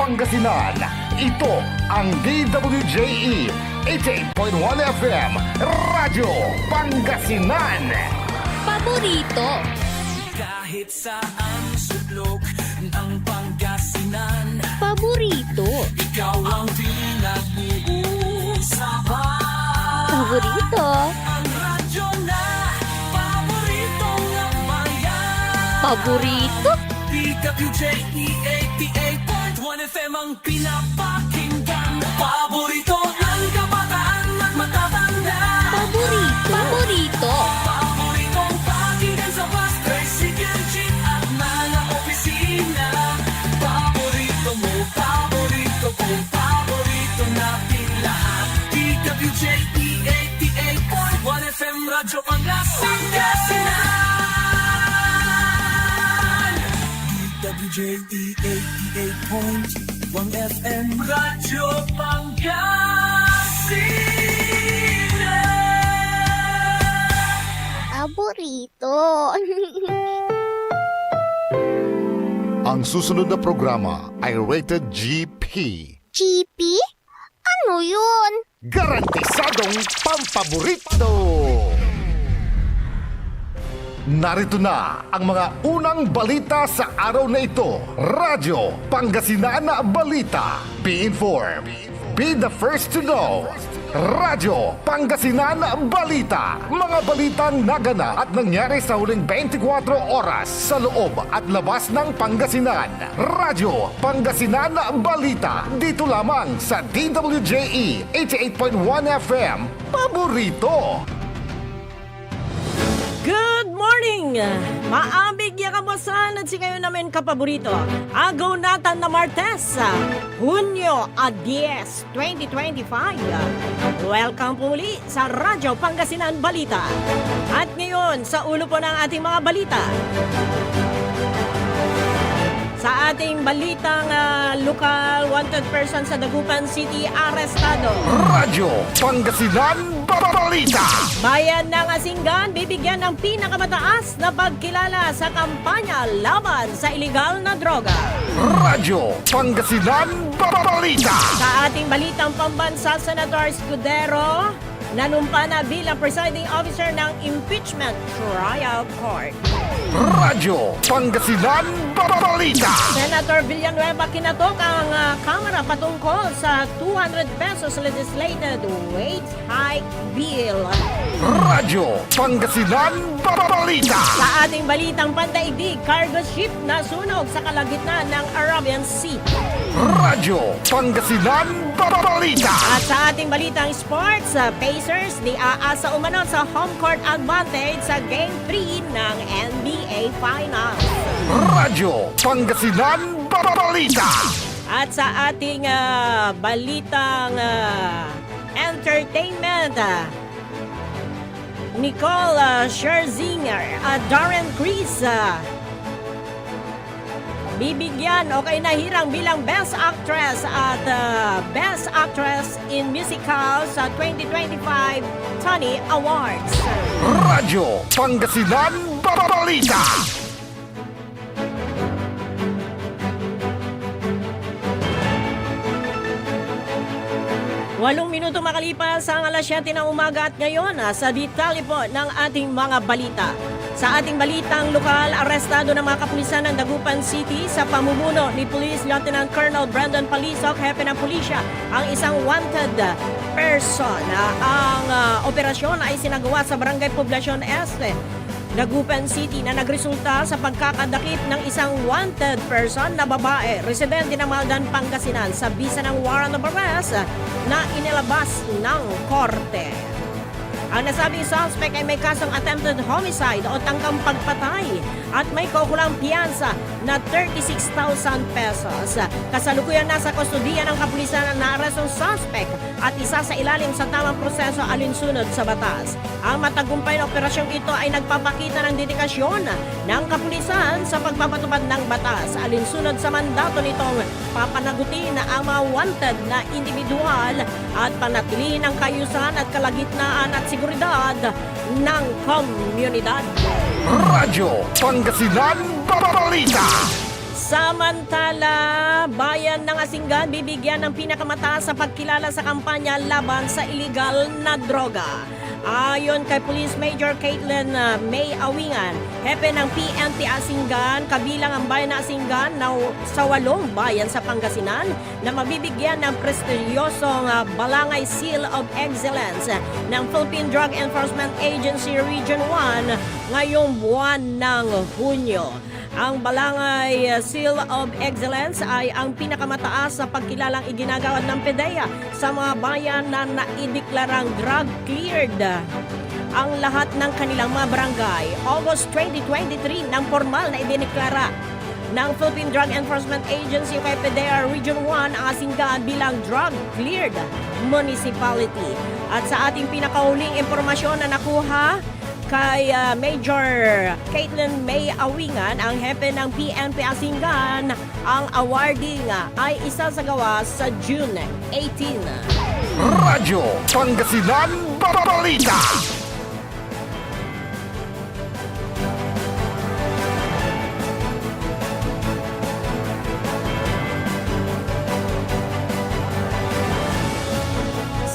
Pangasinan. Ito ang DWJE 88.1 FM Radyo Pangasinan. Paborito. Kahit saan sulok ng Pangasinan, Paborito. ikaw ang pinag-uusapan. Paborito. Ang radyo na paborito ng bayan. Paborito. DWJE 88.1 FM ang pinapakinggan. Paborito ng kabataan at matatanda. Paborito. Paborito. Paboritong pakinggan sa bus, tricycle, jeep at mga opisina. Paborito mo, paborito ko, paborito natin lahat. DWJE 88.1 FM Radyo Pangasinan. DWJE 88.1 FM Radyo Pangasinan. Paborito. Ang susunod na programa ay rated GP. GP? Ano yun? Garantisadong pampaborito! Narito na ang mga unang balita sa araw na ito. Radyo Pangasinan Balita. Be informed. Be the first to know. Radyo Pangasinan Balita. Mga balitang naganap at nangyari sa huling 24 oras sa loob at labas ng Pangasinan. Radyo Pangasinan Balita. Dito lamang sa DWJE 88.1 FM. Paborito! Good morning! Maambig ya kamusan at si kayo namin kapaborito. Agaw natin na Martes, Hunyo 10, 2025. Welcome po muli sa Radyo Pangasinan Balita. At ngayon, sa ulo po ng ating mga balita. Sa ating balitang lokal, wanted person sa Dagupan City, arestado. Radyo Pangasinan Balita. Bayan ng Asinggan, bibigyan ng pinakamataas na pagkilala sa kampanya laban sa iligal na droga. Radyo Pangasinan Balita. Sa ating balitang pambansa, Senator Escudero, nanumpa na bilang presiding officer ng Impeachment Trial Court. Radyo Pangasinan Balita. Senator Villanueva kinatok ang Kamara patungkol sa 200 pesos legislated wage hike bill. Radyo Pangasinan Balita. Sa ating balitang pandaigdig, cargo ship na sunog sa kalagitnaan ng Arabian Sea. Radyo Pangasinan Balita. At sa ating balitang sports, Pacers di aasa umano sa home court advantage sa Game 3 ng NBA Finals. Radyo Pangasinan Balita. At sa ating balitang entertainment, Nicole Scherzinger at Darren Criss bibigyan o kainahirang bilang Best Actress at Best Actress in Musical sa 2025 Tony Awards. Radyo Pangasinan Balita. 8 minuto makalipas ang alas 7 ng umaga at ngayon sa detalye po ng ating mga balita. Sa ating balitang lokal, arestado ng mga kapulisan ng Dagupan City sa pamumuno ni Police Lieutenant Colonel Brandon Palisok, hepe ng pulisya, ang isang wanted person. Ang operasyon ay sinagawa sa Barangay Poblacion Este, Dagupan City, na nagresulta sa pagkakadakip ng isang wanted person na babae, residente ng Maldan, Pangasinan, sa bisa ng warrant of arrest na inilabas ng korte. Ang nasabing suspect ay may kasong attempted homicide o tangkang pagpatay at may kaukulang piyansa na 36,000 pesos. Kasalukuyan nasa kustudiya ng kapulisan ang naarestong suspect at isa sa ilalim sa tamang proseso alinsunod sa batas. Ang matagumpay na operasyong ito ay nagpapakita ng dedikasyon ng kapulisan sa pagpapatupad ng batas alinsunod sa mandato nitong papanagutin na ang mga wanted na individual at panatilihin ang kayusan at kalagitnaan at seguridad ng komunidad. Radyo Pangasinan Balita. Samantala, bayan ng Asingan bibigyan ng pinakamataas sa pagkilala sa kampanya laban sa iligal na droga. Ayon kay Police Major Caitlin May Awingan, hepe ng PNP Asingan, kabilang ang bayan ng Asingan na sa 8 bayan sa Pangasinan na mabibigyan ng prestiyosong Balangay Seal of Excellence ng Philippine Drug Enforcement Agency Region 1 ngayong buwan ng Hunyo. Ang Balangay Seal of Excellence ay ang pinakamataas sa pagkilalang iginagawad ng PDEA sa mga bayan na naideklarang drug-cleared ang lahat ng kanilang mga barangay. August 2023 nang formal na idineklara ng Philippine Drug Enforcement Agency kay PDEA Region 1 ang Asingan bilang drug-cleared municipality. At sa ating pinakahuling impormasyon na nakuha kay Major Caitlin May Awingan, ang hepe ng PNP Asingan, ang awarding ay isasagawa sa June 18. Radyo Pangasinan Balita.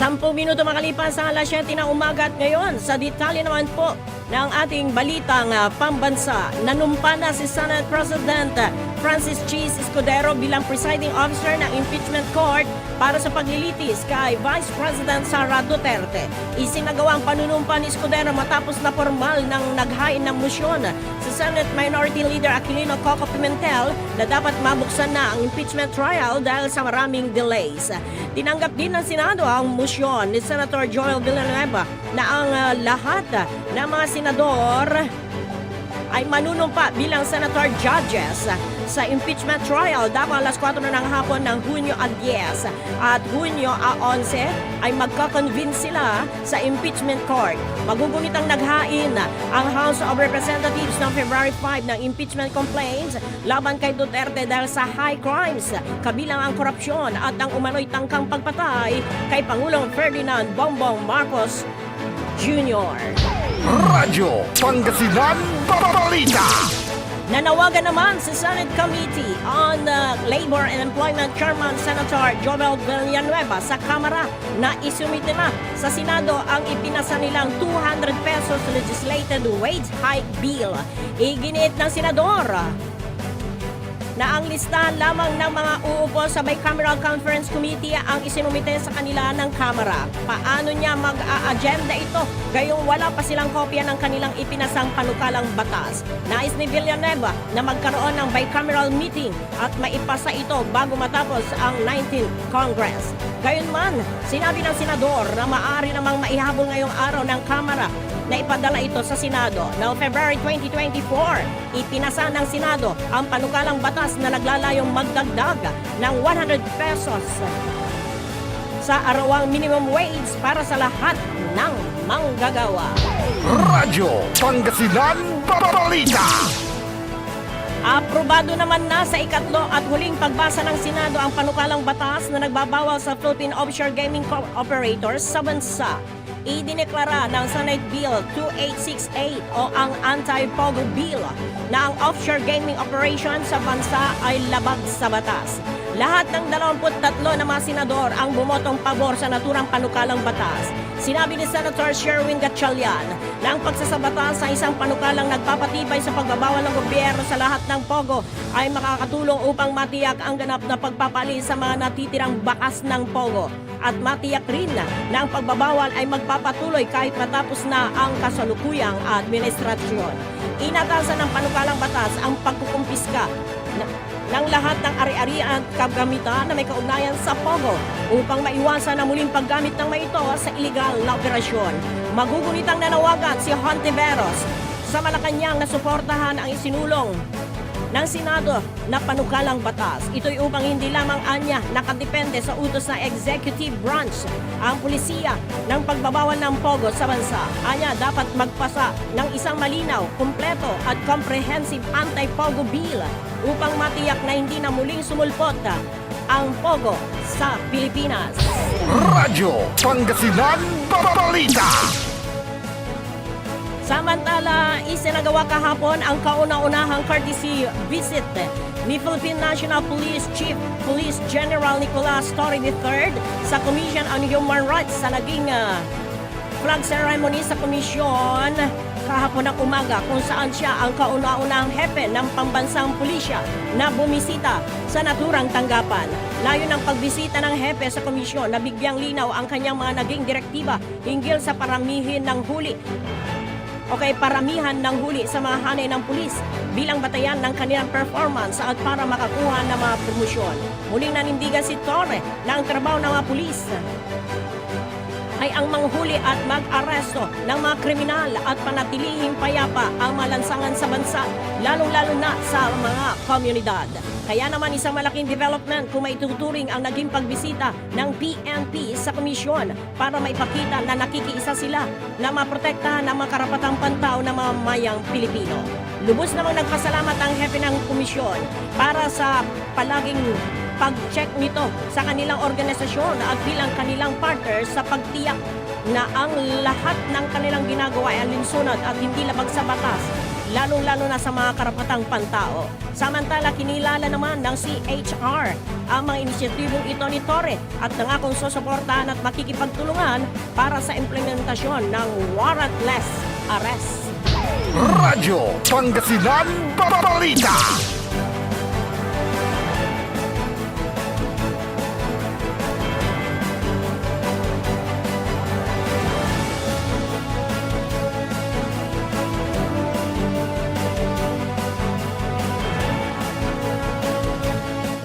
Sampung minuto makalipas sa alas 7 ng umaga at ngayon sa detalye naman po ng ating balitang pambansa. Nanumpa na si Senate President Francis Cheese Escudero bilang presiding officer ng impeachment court para sa paglilitis kay Vice President Sara Duterte. Isinagawa ang panunumpa ni Escudero matapos na formal ng naghain ng motion sa Senate Minority Leader Aquilino Coco Pimentel na dapat mabuksan na ang impeachment trial dahil sa maraming delays. Tinanggap din ng Senado ang motion ni Senator Joel Villanueva na ang lahat ng mga senador ay manunumpa bilang senator judges sa impeachment trial dapat alas 4 na ng hapon ng Hunyo 10 at Hunyo 11 ay magkakonvince sila sa impeachment court. Magugunitang naghain ang House of Representatives ng February 5 ng impeachment complaints laban kay Duterte dahil sa high crimes kabilang ang korupsyon at ang umano'y tangkang pagpatay kay Pangulong Ferdinand Bongbong Marcos Jr. Radyo Pangasinan Balita. Nanawagan naman sa Senate Committee on Labor and Employment Chairman Senator Joel Villanueva sa Kamara na isumite na sa Senado ang ipinasa nilang 200 pesos legislated wage hike bill. Iginit ng Senador na ang listahan lamang ng mga uupo sa Bicameral Conference Committee ang isinumite sa kanila ng Kamara. Paano niya mag-a-agenda ito? Gayong wala pa silang kopya ng kanilang ipinasang panukalang batas. Nais ni Villanueva na magkaroon ng bicameral meeting at maipasa ito bago matapos ang 19th Congress. Gayunman, sinabi ng Senador na maaari namang maihabol ngayong araw ng Kamara na ipadala ito sa Senado. Now, February 2024, ipinasa ng Senado ang panukalang batas na naglalayong magdagdag ng 100 pesos sa arawang minimum wage para sa lahat ng manggagawa. Radyo Pangasinan Balita. Aprobado naman na sa ikatlo at huling pagbasa ng Senado ang panukalang batas na nagbabawal sa Philippine Offshore Gaming Operators sa bansa. Idineklara ng Senate Bill 2868 o ang Anti-Pogo Bill na ang offshore gaming operation sa bansa ay labag sa batas. Lahat ng 23 na mga senador ang bumotong pabor sa naturang panukalang batas. Sinabi ni Senator Sherwin Gatchalian na ang pagsasabatas sa isang panukalang nagpapatibay sa pagbabawal ng gobyerno sa lahat ng Pogo ay makakatulong upang matiyak ang ganap na pagpapalis sa mga natitirang bakas ng Pogo. At matiyak rin na ang pagbabawal ay magpapatuloy kahit matapos na ang kasalukuyang administrasyon. Inatasan ng panukalang batas ang pagkukumpiska ng lahat ng ari-arian at kagamitan na may kaugnayan sa Pogo upang maiwasan ang muling paggamit ng mga ito sa iligal na operasyon. Magugunitang nanawagan si Hontiveros sa Malacanang na suportahan ang isinulong ng Senado na panukalang batas. Ito'y upang hindi lamang anya nakadepende sa utos ng executive branch ang pulisya ng pagbabawal ng Pogo sa bansa. Anya dapat magpasa ng isang malinaw, kumpleto at comprehensive anti-Pogo bill upang matiyak na hindi na muling sumulpot ang Pogo sa Pilipinas. Radyo Pangasinan Balita. Samantala, isinagawa kahapon ang kauna-unahang courtesy visit ni Philippine National Police Chief Police General Nicolas Torre III sa Commission on Human Rights sa naging flag ceremony sa komisyon kahapon ng umaga kung saan siya ang kauna-unahang hepe ng pambansang pulisya na bumisita sa naturang tanggapan. Layo ng pagbisita ng hepe sa komisyon na bigyang linaw ang kanyang mga naging direktiba hinggil sa paramihan ng huli sa mga hanay ng pulis bilang batayan ng kanilang performance at para makakuha ng mga promosyon. Muling nanindigan si Torre na ang trabaho ng mga pulis ay ang manghuli at mag-aresto ng mga kriminal at panatilihing payapa ang malansangan sa bansa, lalong-lalo na sa mga komunidad. Kaya naman isang malaking development kung maituturing ang naging pagbisita ng PNP sa komisyon para maipakita na nakikiisa sila na maprotektahan ang mga karapatang pantao ng mga mayang Pilipino. Lubos namang nagpasalamat ang hepe ng komisyon para sa palaging pag-check nito sa kanilang organisasyon at bilang kanilang partner sa pagtiyak na ang lahat ng kanilang ginagawa ay alinsunod at hindi labag sa batas, lalong-lalo na sa mga karapatang pantao. Samantala, kinilala naman ng CHR ang mga inisyatibong ito ni Torre at nangakong susuportahan at makikipagtulungan para sa implementasyon ng warrantless arrest. Radyo Pangasinan Balita.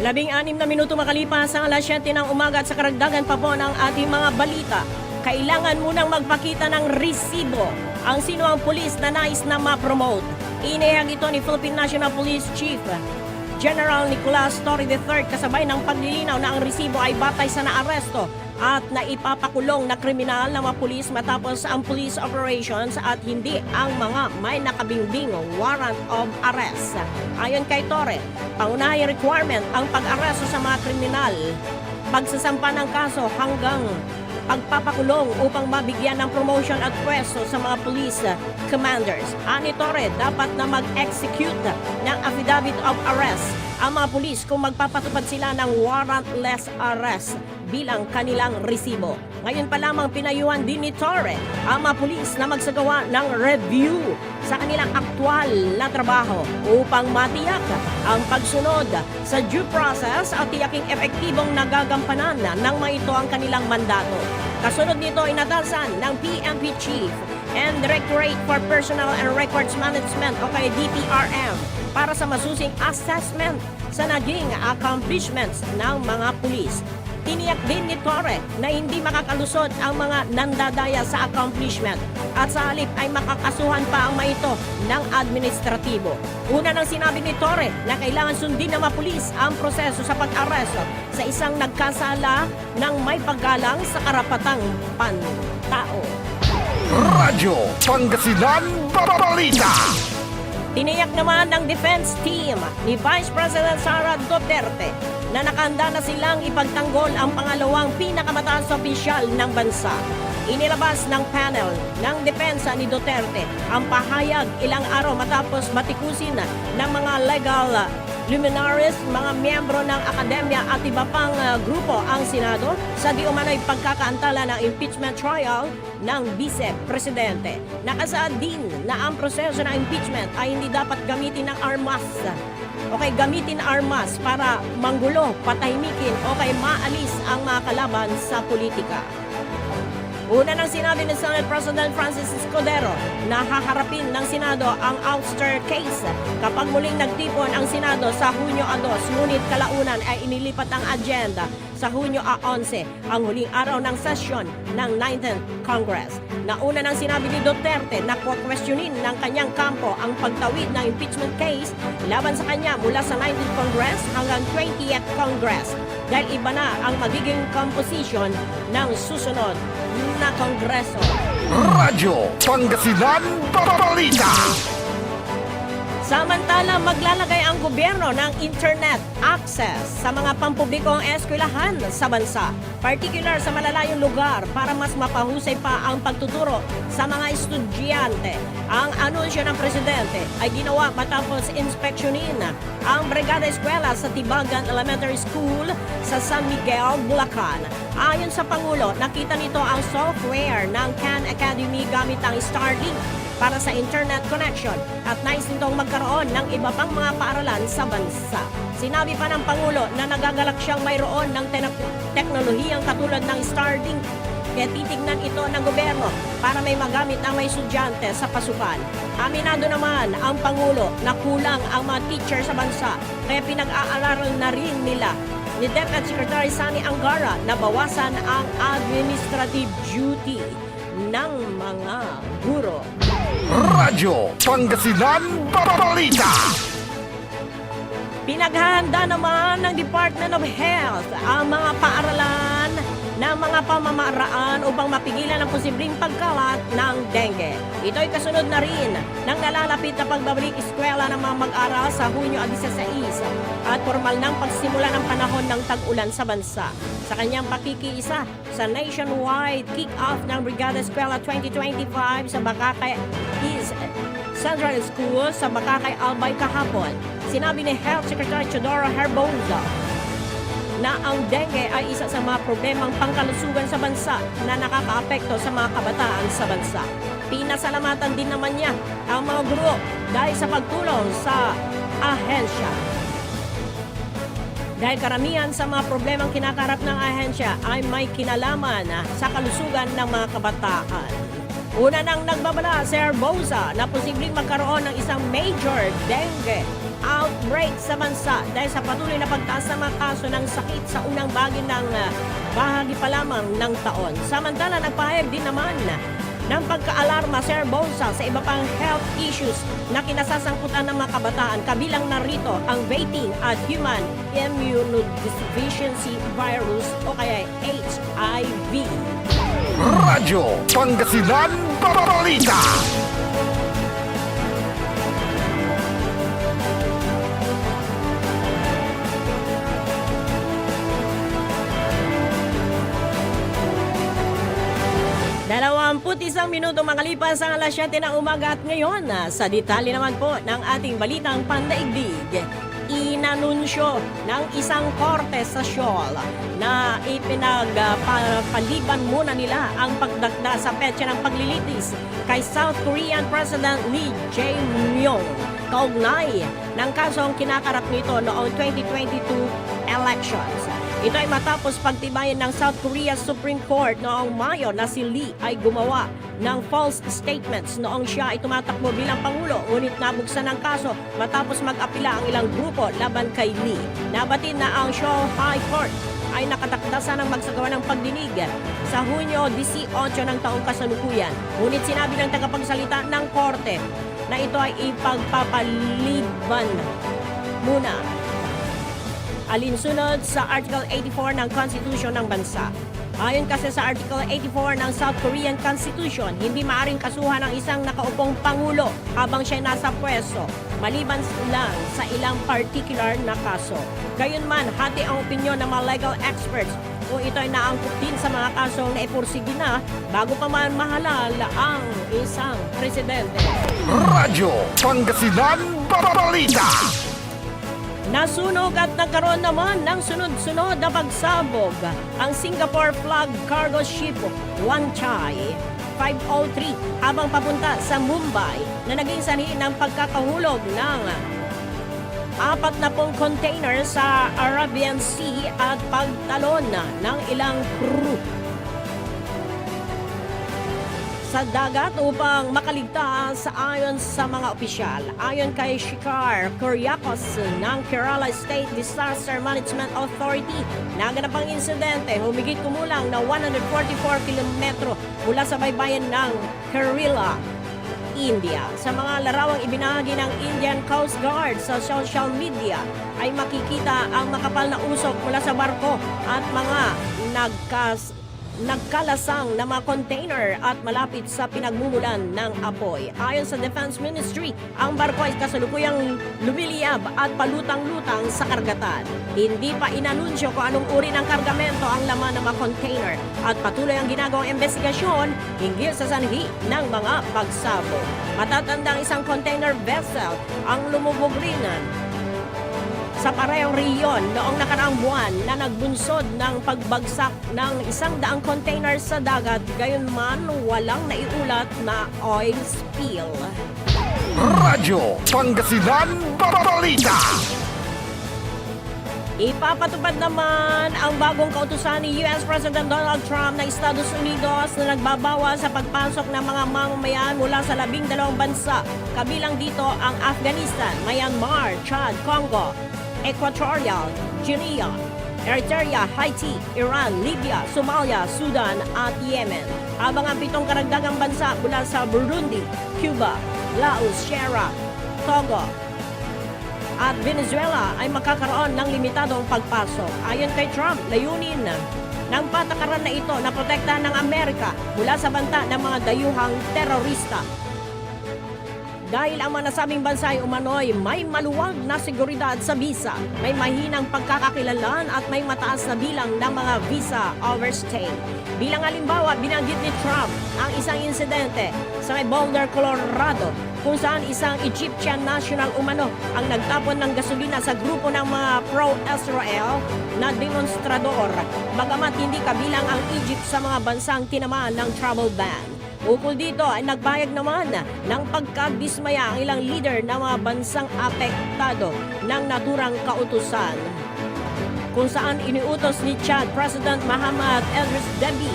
Labing-anim na minuto makalipas ang alas 7 ng umaga at sa karagdagan pa po ng ating mga balita. Kailangan munang magpakita ng resibo ang sino ang pulis na nais na ma-promote. Inihag ito ni Philippine National Police Chief General Nicolas Torre III kasabay ng paglilinaw na ang resibo ay batay sa naaresto at naipapakulong na kriminal ng mga pulis matapos ang police operations at hindi ang mga may nakabingbing warrant of arrest. Ayon kay Torre, pangunahing requirement ang pag-aresto sa mga kriminal, pagsasampa ng kaso hanggang pagpapakulong upang mabigyan ng promotion at pwesto sa mga police commanders. Ani Torre, dapat na mag-execute ng affidavit of arrest ang mga pulis kung magpapatupad sila ng warrantless arrest bilang kanilang resibo. Ngayon pa lamang pinayuhan din ni Torre ang mga pulis na magsagawa ng review sa kanilang aktwal na trabaho upang matiyak ang pagsunod sa due process at tiyaking epektibong nagagampanan ng mga ito ang kanilang mandato. Kasunod nito inatasan ng PNP Chief and Directorate for Personnel and Records Management o kay DPRM para sa masusing assessment sa naging accomplishments ng mga pulis. Tiniyak din ni Torre na hindi makakalusot ang mga nandadaya sa accomplishment at sa halip ay makakasuhan pa ang mga ito ng administratibo. Una nang sinabi ni Torre na kailangan sundin ng mga pulis ang proseso sa pag-aresto sa isang nagkasala ng may paggalang sa karapatang pantao. Radyo Pangasinan Balita. Tiniyak naman ng defense team ni Vice President Sara Duterte na nakahanda na silang ipagtanggol ang pangalawang pinakamataas na opisyal ng bansa. Inilabas ng panel ng depensa ni Duterte ang pahayag ilang araw matapos batikusin ng mga legal luminaries, mga miyembro ng akademya at iba pang grupo ang Senado sa di umano'y pagkakaantala ng impeachment trial ng Vice-Presidente. Nakasaad din na ang proseso ng impeachment ay hindi dapat gamitin ng armas gamitin armas para manggulo, patahimikin o kay maalis ang mga kalaban sa politika. Una nang sinabi ni Senate President Francis Escudero na haharapin ng Senado ang ouster case kapag muling nagtipon ang Senado sa Hunyo 2, ngunit kalaunan ay inilipat ang agenda sa Hunyo 11, ang huling araw ng sesyon ng 19th Congress. Nauna nang sinabi ni Duterte na kwestiyonin ng kanyang kampo ang pagtawid ng impeachment case laban sa kanya mula sa 19th Congress hanggang 20th Congress dahil iba na ang magiging composition ng susunod na Kongreso. Radyo Pangasinan Balita. Samantala, maglalagay ang gobyerno ng internet access sa mga pampublikong eskwelahan sa bansa, particular sa malalayong lugar para mas mapahusay pa ang pagtuturo sa mga estudyante. Ang anunsyo ng presidente ay ginawa matapos inspeksyonin ang Brigada Eskwela sa Tibagan Elementary School sa San Miguel, Bulacan. Ayon sa Pangulo, nakita nito ang software ng Khan Academy gamit ang Starlink para sa internet connection at nais nitong magkaroon ng iba pang mga paaralan sa bansa. Sinabi pa ng Pangulo na nagagalak siyang mayroon ng teknolohiyang katulad ng Starlink. Kaya titignan ito ng gobyerno para may magamit ang may estudyante sa pasukan. Aminado naman ang Pangulo na kulang ang mga teacher sa bansa kaya pinag-aaralan na rin nila ni Deputy Secretary Sani Angara na bawasan ang administrative duty ng mga guro. Radyo Pangasinan Balita. Pinaghahanda naman ng Department of Health ang mga paaralan ng mga pamamaraan upang mapigilan ang posibleng pagkalat ng dengue. Ito'y kasunod na rin ng nalalapit na pagbabalik eskwela ng mga mag-aral sa Hunyo 16 at formal ng pagsimula ng panahon ng tag-ulan sa bansa. Sa kanyang pakikiisa sa nationwide kick-off ng Brigada Eskwela 2025 sa Bakakay East Central School sa Bakakay Albay kahapon, sinabi ni Health Secretary Teodoro Herbosa na ang dengue ay isa sa mga problemang pangkalusugan sa bansa na nakakaapekto sa mga kabataan sa bansa. Pinasalamatan din naman niya ang mga guro dahil sa pagtulong sa ahensya. Dahil karamihan sa mga problemang kinakarap ng ahensya ay may kinalaman sa kalusugan ng mga kabataan. Una nang nagbabala si Herbosa na posibleng magkaroon ng isang major dengue outbreak sa bansa dahil sa patuloy na pagtaas ng mga kaso ng sakit sa unang bahagi pa lamang ng taon. Samantala, nagpahayag din naman ng pagkaalarma si Herbosa sa iba pang health issues na kinasasangkutan ng mga kabataan, kabilang narito ang vaping at human immunodeficiency virus o kaya HIV. Radyo Pangasinan Balita. Isang minuto makalipas ang alas 7 ng umaga at ngayon sa detalye naman po ng ating balitang pandaigdig. Inanunsyo ng isang korte sa Seoul na ipinagpaliban muna nila ang pagdakda sa petsa ng paglilitis kay South Korean President Lee Jae-myung kaugnay ng kasong kinakarap nito noong 2022 elections. Ito ay matapos pagtibayan ng South Korea Supreme Court noong Mayo na si Lee ay gumawa ng false statements noong siya ay tumatakbo bilang Pangulo, ngunit nabuksan ng kaso matapos mag-apila ang ilang grupo laban kay Lee. Nabatid na ang Seoul High Court ay nakatakda ng magsagawa ng pagdinig sa Hunyo 18 ng taong kasalukuyan. Ngunit sinabi ng tagapagsalita ng korte na ito ay ipagpapaliban muna alinsunod sa Article 84 ng Constitution ng bansa. Ayon kasi sa Article 84 ng South Korean Constitution, hindi maaaring kasuhan ng isang nakaupong pangulo habang siya nasa pwesto, maliban lang sa ilang particular na kaso. Gayunman, hati ang opinyon ng mga legal experts kung ito ay naangkop din sa mga kasong naipursige na bago pa man mahalal ang isang presidente. Radyo Pangasinan Balita. Nasunog at nagkaroon naman ng sunod-sunod na pagsabog ang Singapore flag cargo ship Wanchai 503 habang papunta sa Mumbai na naging sanhi ng pagkakahulog ng 40 container sa Arabian Sea at pagtalon ng ilang crew sa dagat upang makaligtas ayon sa mga opisyal. Ayon kay Shikhar Kuryakos ng Kerala State Disaster Management Authority, naganap ang insidente humigit kumulang na 144 kilometro mula sa baybayin ng Kerala, India. Sa mga larawang ibinahagi ng Indian Coast Guard sa social media ay makikita ang makapal na usok mula sa barko at mga nagkalasang na mga container at malapit sa pinagmumulan ng apoy. Ayon sa Defense Ministry, ang barko ay kasalukuyang lumiliyab at palutang-lutang sa karagatan. Hindi pa inanunsyo kung anong uri ng kargamento ang laman ng mga container at patuloy ang ginagawang investigasyon hinggil sa sanhi ng mga pagsabog. Matatandang isang container vessel ang lumubog rin sa parehong riyon noong nakaraang buwan na nagbunsod ng pagbagsak ng 100 container sa dagat, gayunman walang naiulat na oil spill. Radyo Pangasinan Balita. Ipapatupad naman ang bagong kautusan ni US President Donald Trump na Estados Unidos na nagbabawas sa pagpasok ng mga mamamayan mula sa 12 bansa. Kabilang dito ang Afghanistan, Myanmar, Chad, Congo, Equatorial Guinea, Eritrea, Haiti, Iran, Libya, Somalia, Sudan at Yemen. Habang ang 7 karagdagang bansa mula sa Burundi, Cuba, Laos, Sierra, Togo at Venezuela ay makakaroon ng limitadong pagpasok. Ayon kay Trump, layunin ng patakaran na ito na protektahan ng Amerika mula sa banta ng mga dayuhang terorista. Dahil ang mga nasabing bansa ay umano'y may maluwag na seguridad sa visa, may mahinang pagkakakilanlan at may mataas na bilang ng mga visa overstay. Bilang halimbawa, binanggit ni Trump ang isang insidente sa may Boulder, Colorado, kung saan isang Egyptian national umano ang nagtapon ng gasolina sa grupo ng mga pro-Israel na demonstrador, bagamat hindi kabilang ang Egypt sa mga bansang tinamaan ng travel ban. Ukol dito ay nagbayag naman ng pagkadismaya ang ilang leader ng mga bansang apektado ng naturang kautusan, kung saan iniutos ni Chad President Mahamat Idris Deby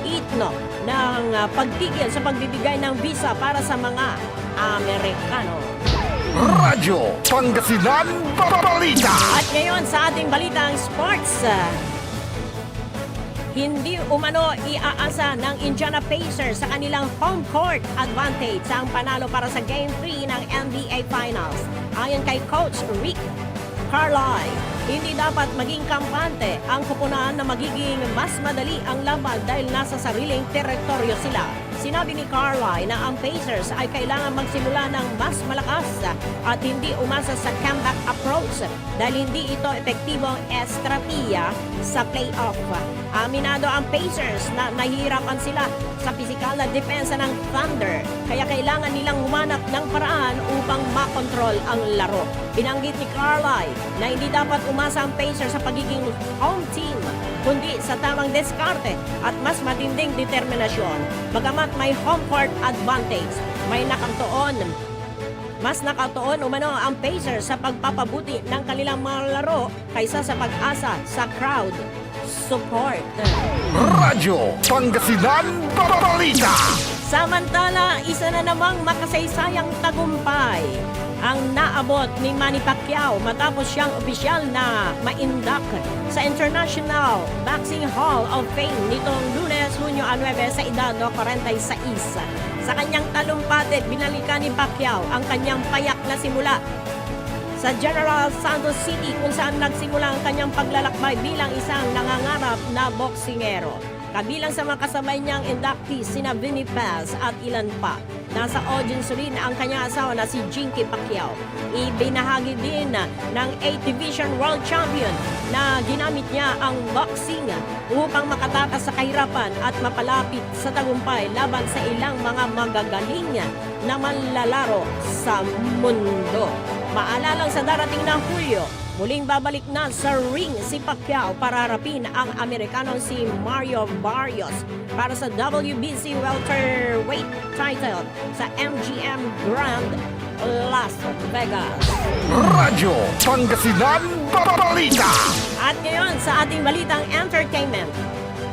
Itno ng pagtigil sa pagbibigay ng visa para sa mga Amerikano. Radyo Pangasinan Balita. At ngayon sa ating balitang sports, hindi umano iaasa ng Indiana Pacers sa kanilang home court advantage sa ang panalo para sa Game 3 ng NBA Finals. Ayon kay Coach Rick Carlisle, hindi dapat maging kampante ang kupunan na magiging mas madali ang laban dahil nasa sariling teritoryo sila. Sinabi ni Carlisle na ang Pacers ay kailangan magsimula ng mas malakas at hindi umasa sa comeback approach dahil hindi ito epektibong estratehiya sa playoff. Aminado ang Pacers na nahihirapan sila sa pisikal na depensa ng Thunder, kaya kailangan nilang humanap ng paraan upang makontrol ang laro. Binanggit ni Carlisle na hindi dapat umasa ang Pacers sa pagiging home team, kundi sa tamang diskarte at mas matinding determinasyon. Bagamat may home court advantage, mas nakatuon umano ang Pacers sa pagpapabuti ng kanilang mga laro kaysa sa pag-asa sa crowd support. Radyo Pangasinan Balita. Samantala, isa na namang makasaysayang tagumpay ang naabot ni Manny Pacquiao matapos siyang opisyal na maindak sa International Boxing Hall of Fame nitong Lunes, Hunyo 9 sa edad 46. Sa kanyang talumpati, binalikan ni Pacquiao ang kanyang payak na simula sa General Santos City kung saan nagsimula ang kanyang paglalakbay bilang isang nangangarap na boksingero. Kabilang sa mga kasabay niyang inductees sina Vinny Paz at ilan pa. Nasa audience rin ang kanyang asawa na si Jinky Pacquiao. Ibinahagi din ng 8th Division World Champion na ginamit niya ang boxing upang makatakas sa kahirapan at mapalapit sa tagumpay laban sa ilang mga magagaling na manlalaro sa mundo. Maalalang sa darating na Hulyo, muling babalik na sa ring si Pacquiao para harapin ang Amerikanong si Mario Barrios para sa WBC welterweight title sa MGM Grand Las Vegas. Radyo Pangasinan Balita. At ngayon sa ating balitang entertainment,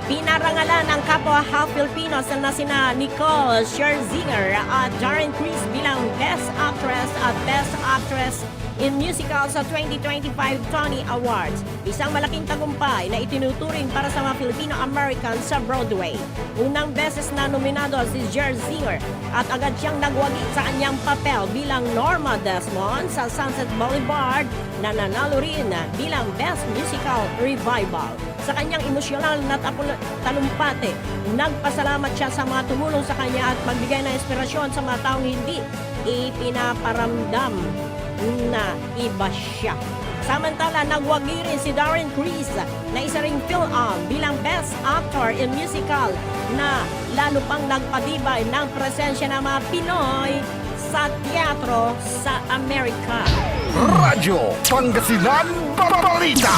pinarangalan ng kapwa half Filipinos na sina Nicole Scherzinger at Darren Criss bilang Best Actress at Best Actress in Musical sa 2025 Tony Awards. Isang malaking tagumpay na itinuturing para sa mga Filipino-American sa Broadway. Unang beses na nominado si Scherzinger at agad siyang nagwagi sa kanyang papel bilang Norma Desmond sa Sunset Boulevard na nanalo rin bilang Best Musical Revival. sa kanyang emosyonal na talumpate. Nagpasalamat siya sa mga tumulong sa kanya at magbigay ng inspirasyon sa mga taong hindi ipinaparamdam na iba siya. Samantala, nagwagi rin si Darren Criss na isa ring film bilang Best Actor in Musical na lalo pang nagpatibay ng presensya ng mga Pinoy sa teatro sa Amerika. Radyo Pangasinan Balita.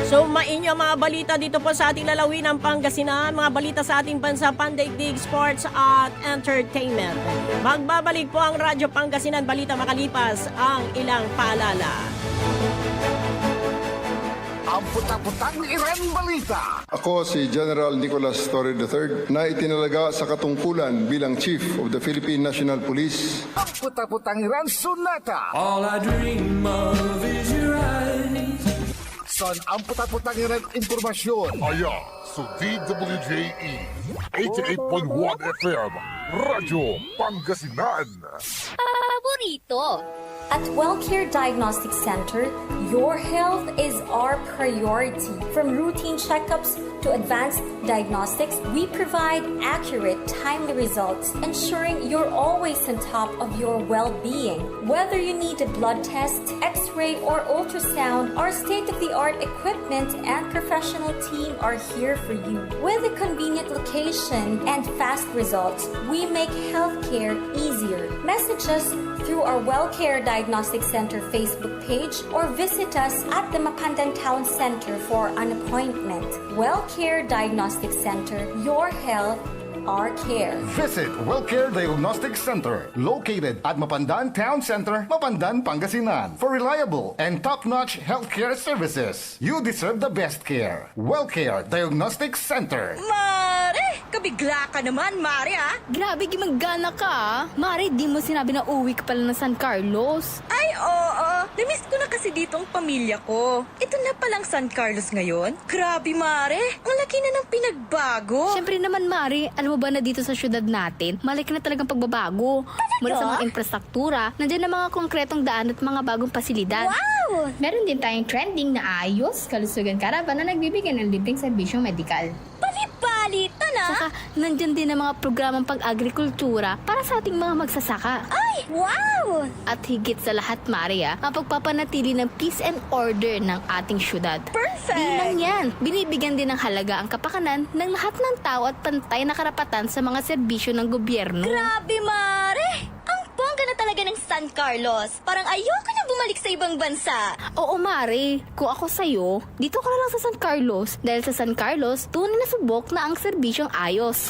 So, mainyo mga balita dito po sa ating lalawin ng Pangasinan, mga balita sa ating bansa, pandaigdig, sports at entertainment. Magbabalik po ang Radyo Pangasinan Balita makalipas ang ilang paalala. Ang puta-putang Iran Balita. Ako si General Nicolas Torre III na itinalaga sa katungkulan bilang Chief of the Philippine National Police. Ang puta-putang Iran Sunata. All I dream of is your eyes. Son, ang puta-putang Iran Impormasyon. Aya sa DWJE 88.1 FM Radyo Pangasinan. Paborito. At WellCare Diagnostic Center, your health is our priority. From routine checkups to advanced diagnostics, we provide accurate, timely results, ensuring you're always on top of your well-being. Whether you need a blood test, x-ray, or ultrasound, our state-of-the-art equipment and professional team are here for you. With a convenient location and fast results, we make healthcare easier. Message us through our WellCare Diagnostic Center Facebook page or visit us at the Mapandan Town Center for an appointment. WellCare Diagnostic Center, your health, our care. Visit WellCare Diagnostic Center, located at Mapandan Town Center, Mapandan, Pangasinan. For reliable and top-notch healthcare services, you deserve the best care. WellCare Diagnostic Center. Mare! Kabigla ka naman, Mare, ah! Grabe, gimaggana ka ah. Mare, di mo sinabi na uwi ka pala ng San Carlos. Ay, oo! Namiss ko na kasi ditong pamilya ko. Ito na palang San Carlos ngayon. Grabe, Mare! Ang laki na ng pinagbago. Siyempre naman, Mare, alam mo ba na dito sa syudad natin, malaki na talagang pagbabago. Mula sa mga infrastruktura, nandiyan na mga konkretong daan at mga bagong pasilidad. Wow! Meron din tayong trending na ayos, kalusugan karavan na nagbibigay ng libreng serbisyong medikal. Palipalitan, ah! Saka, nandyan din ang mga programang pag-agrikultura para sa ating mga magsasaka. Ay, wow! At higit sa lahat, Maria, ang pagpapanatili ng peace and order ng ating syudad. Perfect! Di lang yan, binibigyan din ng halaga ang kapakanan ng lahat ng tao at pantay na karapatan sa mga serbisyo ng gobyerno. Grabe, Mare! Ang bongga na talaga ng San Carlos. Parang ayoko na bumalik sa ibang bansa. Oo, Mare. Kung ako sa'yo, dito ka na lang sa San Carlos. Dahil sa San Carlos, tunay na subok na ang serbisyong ayos.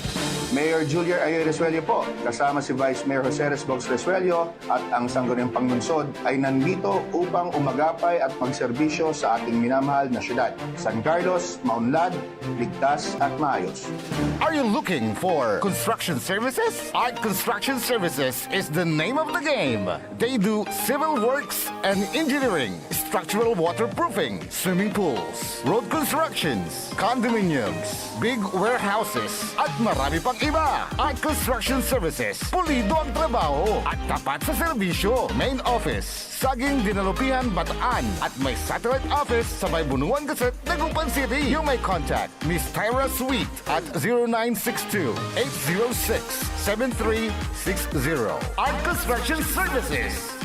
Mayor Julia Ayoy Resuello po, kasama si Vice Mayor Jose Resbox Resuello at ang Sangguniang Panglungsod ay nandito upang umagapay at magserbisyo sa ating minamahal na syudad. San Carlos, maunlad, ligtas at maayos. Are you looking for construction services? Art Construction Services is the name of the game. They do civil works and engineering, structural waterproofing, swimming pools, road constructions, condominiums, big warehouses, at marami pang iba. Art Construction Services, pulido ang trabaho at tapat sa serbisyo. Main office, Saging Dinalupihan, Bataan, at may satellite office sa May Bunuan Gazette, Dagupan City. You may contact Miss Tyra Sweet at 0962-806-7360. Art Construction Services.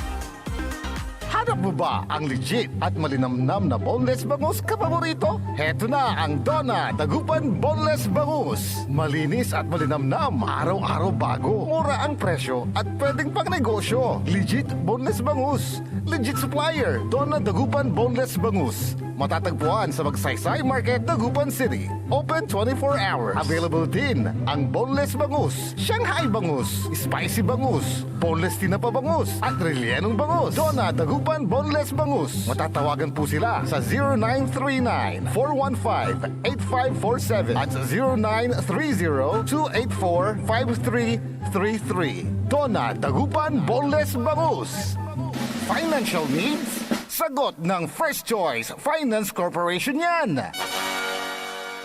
Hanap mo ba ang legit at malinamnam na boneless bangus kapaborito? Heto na ang Donna Dagupan Boneless Bangus. Malinis at malinamnam, araw-araw bago. Mura ang presyo at pwedeng pang negosyo. Legit boneless bangus. Legit supplier, Donna Dagupan Boneless Bangus. Matatagpuan sa Magsaysay Market, Dagupan City. Open 24 hours. Available din ang boneless bangus, Shanghai bangus, spicy bangus, boneless tinapa bangus, at rellenong bangus. Donna Dagupan Boneless Bangus. Matatawagan po sila sa 0939-415-8547 at 0930-284-5333. Donna Dagupan Boneless Bangus. Financial needs? Sagot ng First Choice Finance Corporation yan.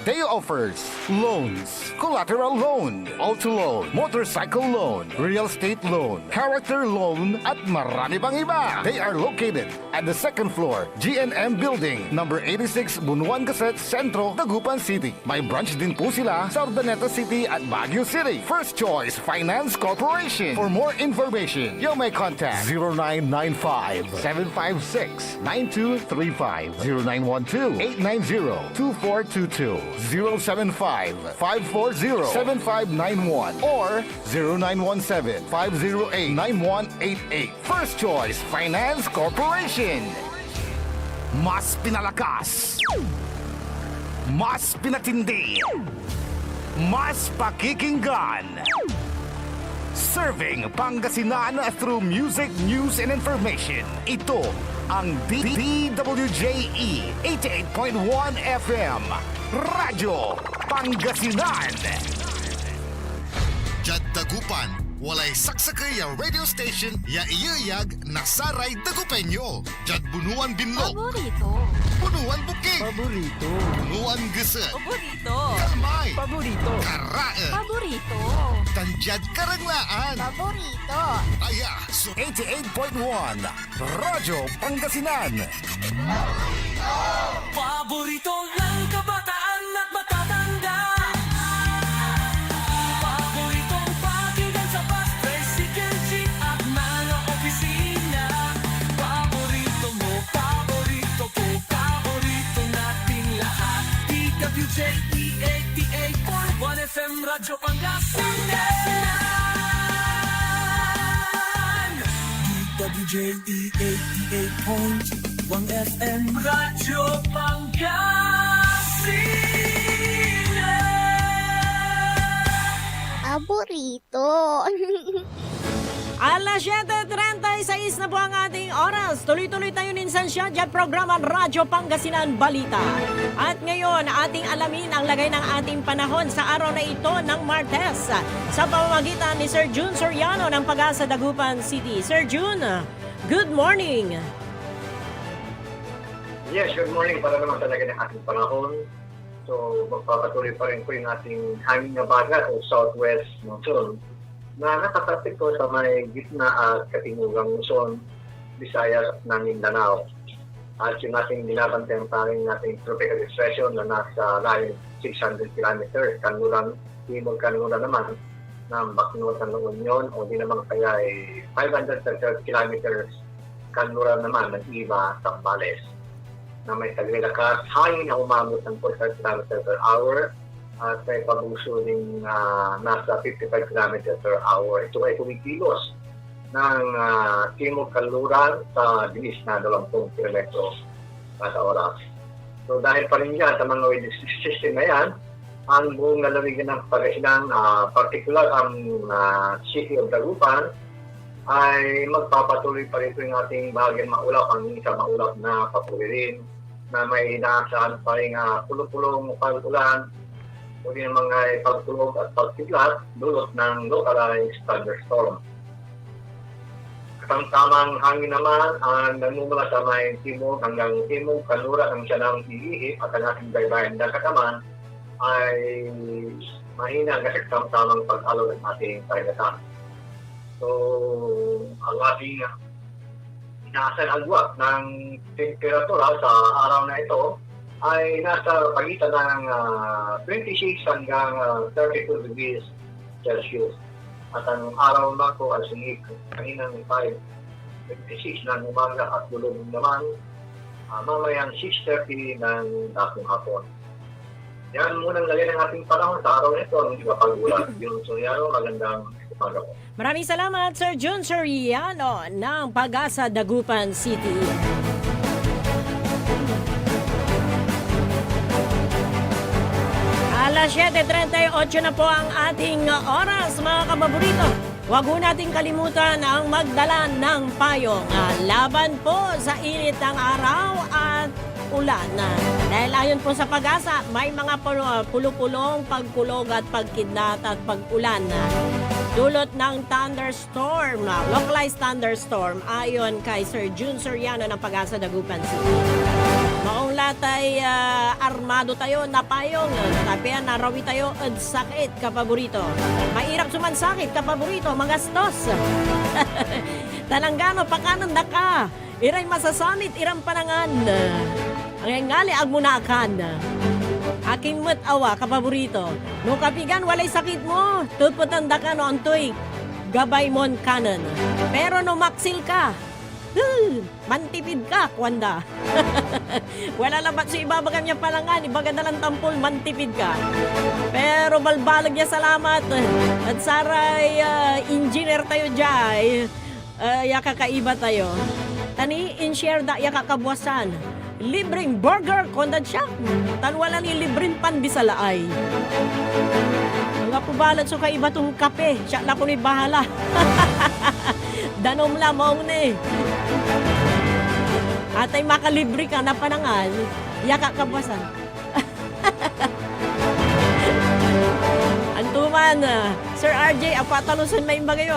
They offers loans, collateral loan, auto loan, motorcycle loan, real estate loan, character loan, at marami pang iba. They are located at the second floor, GNM Building, number 86, Bunuan Gazette, Centro, Dagupan City. May branch din po sila sa Urdaneta City at Baguio City. First Choice Finance Corporation. For more information, you may contact 0995-756-9235, 0912-890-2422, 075-540-7591, or 0917-508-9188. First Choice Finance Corporation. Mas pinalakas, mas pinatindi, mas pakikinggan. Serving Pangasinan through music, news, and information. Ito ang DWJE 88.1 FM, Radyo Pangasinan. Jad Dagupan, walay saksakay ya radio station ya iyayag nasaray Dagupenyo. Jad Bunuan Binlog. Paborito. Bunuan Bukid. Paborito. Bunuan Gese. Paborito. Kalmay. Paborito. Karae. Paborito. Tanjad Karaglaan. Paborito. Aya, so 88.1 Radyo Pangasinan. Paborito ng kabataan at matatanda. Paboritong pakinggan sa bus, tricycle, jeep at mga opisina. Paborito mo, paborito ko, paborito nating lahat. DWJE 88.1 FM Radyo Pangasinan. DWJE 88.1 FM Radyo Pangasinan. Paborito. Alas 7:36 na po ang ating oras. Tuloy-tuloy tayo ninsan siya dyan programa Radyo Pangasinan Balita. At ngayon, ating alamin ang lagay ng ating panahon sa araw na ito ng Martes sa pamamagitan ni Sir June Soriano ng Pag-asa Dagupan City. Sir June, good morning. Yes, good morning. Para naman talaga ng ating panahon. So, magpapatuloy pa rin po yung ating hangin na bagat o southwest monsoon na nakatapit ko sa may gitna at katimugang Luzon, Visayas at ng Mindanao. At yung ating binabantayan paring nating tropical depression na nasa layo 600 km, kanluran, timog kanluran naman ng Baknutan ng Union o di naman kaya ay 530 km kanluran naman ng Iba, Zambales na may taglilakas, hangin na umabot ng 45 km per hour at may pabuso din nasa 55 km per hour. Ito ay kumikilos ng timog kanluran sa bilis na 20 km kada oras. So dahil pa rin yan sa mga weather system na yan, ang buong lalawigan ng Pangasinan, particular ang City of Dagupan, ay magpapatuloy pa rin yung ating bahagyang maulap, ang isa maulap na papulirin na may inaasahan pa rin pulo-pulong pag-ulan o din mga pagtulog at pagkidlat dulot ng localized thunderstorm. Katamtamang hangin naman ang nagmumula sa may timog hanggang timog kanluran ang siya ng iihip at ang ating baybayin ng kataman ay mahina kasi katamtamang pag-alog ng ating karagatan. So, ang ating inaasahan agwat ng temperatura sa araw na ito ay nasa pagitan ng 26 hanggang 32 degrees Celsius. At ang araw na ito ay singig kaninang 5:26 ng umaga at dulog naman mamayang 6:30 ng dakong hapon. Yan munang lagay ng ating panahon sa araw na ito. Hindi ba pag-ulat? Yung Soriano, magandang umaga po. Maraming salamat, Sir June Soriano ng Pag-asa Dagupan City. Alas 7:38 na po ang ating oras, mga kababorito. Huwag ho nating kalimutan ang magdala ng payong laban po sa init ng araw at ulan. Dahil ayon po sa Pag-asa, may mga pulo-pulong pagkulog at pagkidlat at pag-ulan dulot ng thunderstorm, localized thunderstorm ayon kay Sir June Soriano ng Pag-asa Dagupan City. Maong latay armado tayo, napayong, tapian, narawi tayo, sakit, kapaborito. Mairap sumansakit, kapaborito, magastos. Talanggano, pakanan da ka. Iray masasamit, irang panangan. Ang ngali, agmunakan. Aking matawa, kapaborito. No kapigan, walay sakit mo. Tuputanda ka no antoy. Gabay mon kanan. Pero no maksil ka. Mantipid ka, kwanda. Wala labat sa ibabagan niya palangan, ibaga dalang tampol, mantipid ka. Pero balbalag niya salamat. At saray engineer tayo jay. Yakakaiba tayo. Tani, in-share da yakakabuasan. Libreng burger, kondad siya. Tanwala ni libreng pandisalaay. Ang kapubalat so kaiba tong kape. Siya na ko ni bahala. Danom lamang ni. Atay makalibre ka na panangan, yaka kabasan. Antuman, Sir RJ, apatalusan may magayo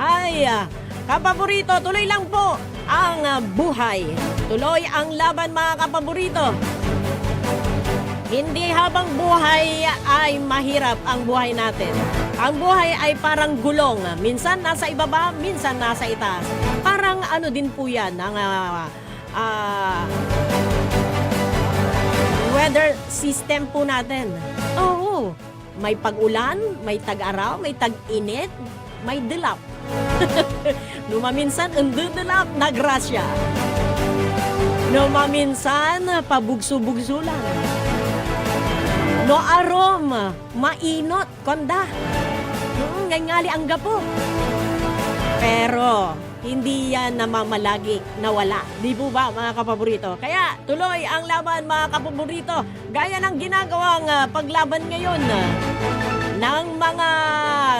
Ay, kapaborito, tuloy lang po ang buhay. Tuloy ang laban mga kapaborito. Hindi habang buhay ay mahirap ang buhay natin. Ang buhay ay parang gulong. Minsan nasa ibaba, minsan nasa itaas. Parang ano din po yan, ang weather system po natin. Oo, may pag-ulan, may tag-araw, may tag-init, may dilap. Numaminsan, dilap na grasya. Numaminsan, pabugso-bugso lang. No arom, mainot, konda. Ngangali ang gapo. Pero, hindi yan namamalagi nawala. Di po ba mga kapaborito? Kaya, tuloy ang laban mga kapaborito. Gaya ng ginagawang paglaban ngayon ng mga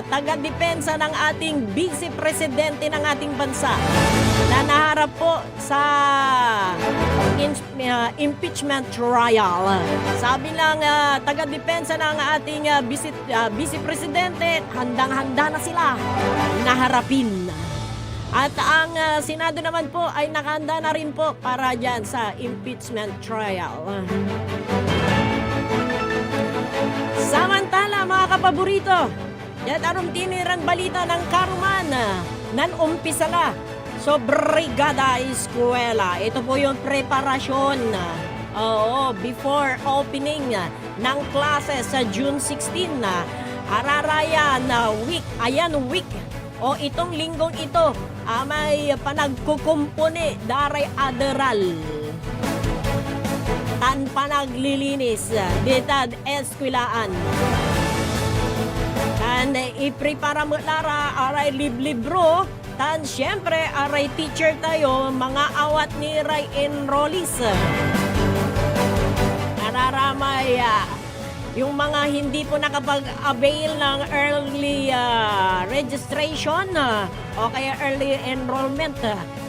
taga-depensa ng ating Vice Presidente ng ating bansa na naharap po sa impeachment trial. Sabi lang taga-depensa ng ating Vice Presidente, handang-handa na sila naharapin. At ang Senado naman po ay nakahanda na rin po para dyan sa impeachment trial. Samantala mga kapaborito, yan anong tiniran balita ng Karuman nan umpisala so Brigada Eskwela. Ito po yung preparasyon before opening ng classes sa June 16 na araraya na week. Ayan week o itong linggong ito may panagkukumpuni daray aderal. Tan panaglilinis detad eskwilaan. Tan iprepara mo lara aray liblibro. Tan syempre aray teacher tayo mga awat ni ray enrollees. Nararamay yung mga hindi po nakapag-avail ng early registration o kaya early enrollment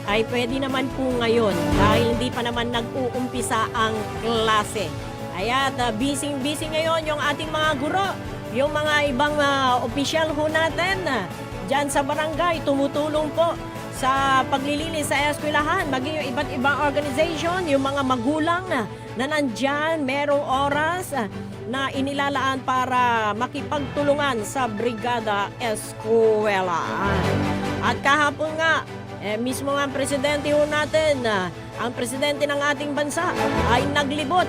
ay pwede naman po ngayon dahil hindi pa naman nag-uumpisa ang klase. Kaya busy ngayon yung ating mga guro, yung mga ibang opisyal ho natin dyan sa barangay, tumutulong po sa paglilinis sa eskwelahan, maging yung iba't ibang organization, yung mga magulang na nandyan, merong oras na inilalaan para makipagtulungan sa Brigada Eskwela. At kahapon nga, mismo nga ang presidente ho natin, ang presidente ng ating bansa ay naglibot